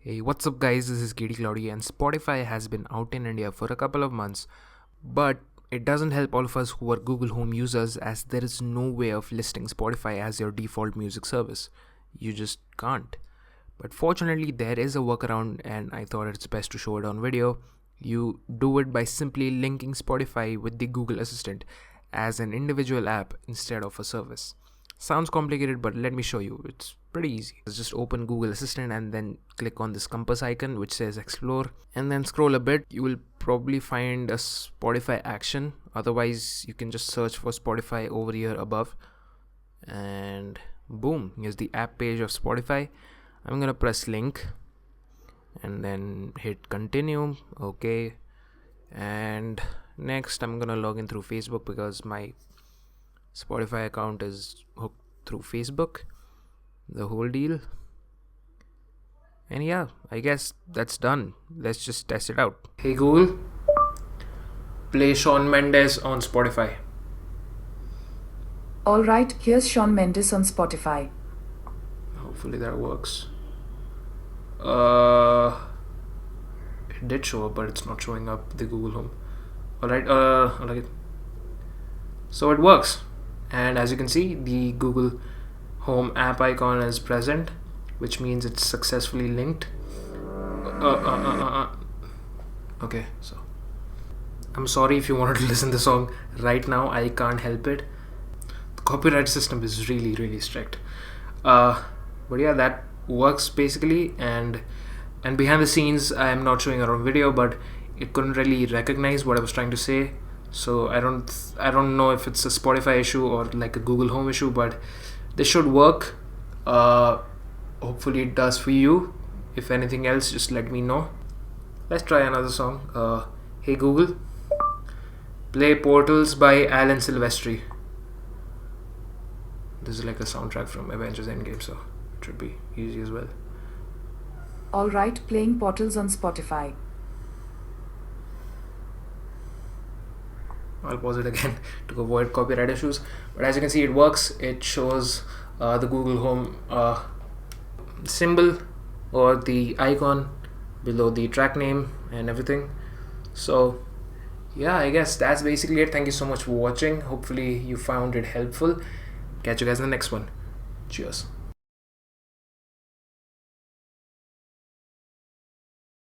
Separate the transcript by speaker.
Speaker 1: Hey, what's up guys, this is KDCloudy and Spotify has been out in India for a couple of months, but it doesn't help all of us who are Google Home users as there is no way of listing Spotify as your default music service. You just can't. But fortunately there is a workaround and I thought it's best to show it on video. You do it by simply linking Spotify with the Google Assistant as an individual app instead of a service. Sounds complicated, but let me show you. It's pretty easy. Just open Google Assistant and then click on this compass icon which says explore, and then scroll a bit. You will probably find a Spotify action. Otherwise you can just search for Spotify over here above, and boom, here's the app page of Spotify. I'm gonna press link and then hit continue. Okay, and next I'm gonna log in through Facebook because my Spotify account is hooked through Facebook, the whole deal. And yeah, I guess that's done. Let's just test it out. Hey Google, play Shawn Mendes on Spotify.
Speaker 2: Alright, here's Shawn Mendes on Spotify.
Speaker 1: Hopefully that works. It did show up, but it's not showing up the Google Home. Alright, so it works. And as you can see, the Google Home app icon is present, which means it's successfully linked. Okay, so I'm sorry if you wanted to listen to the song right now. I can't help it. The copyright system is really strict. But yeah, that works basically. And behind the scenes, I am not showing it on video, but it couldn't really recognize what I was trying to say. So I don't know if it's a Spotify issue or like a Google Home issue, but this should work. Hopefully it does for you. If anything else, just let me know. Let's try another song. Hey Google, play Portals by Alan Silvestri. This is like a soundtrack from Avengers Endgame, so it should be easy as well.
Speaker 2: Alright, playing Portals on Spotify.
Speaker 1: I'll pause it again to avoid copyright issues, but as you can see, it works. It shows the Google Home symbol or the icon below the track name and everything. So yeah, I guess that's basically it. Thank you so much for watching. Hopefully you found it helpful. Catch you guys in the next one. Cheers.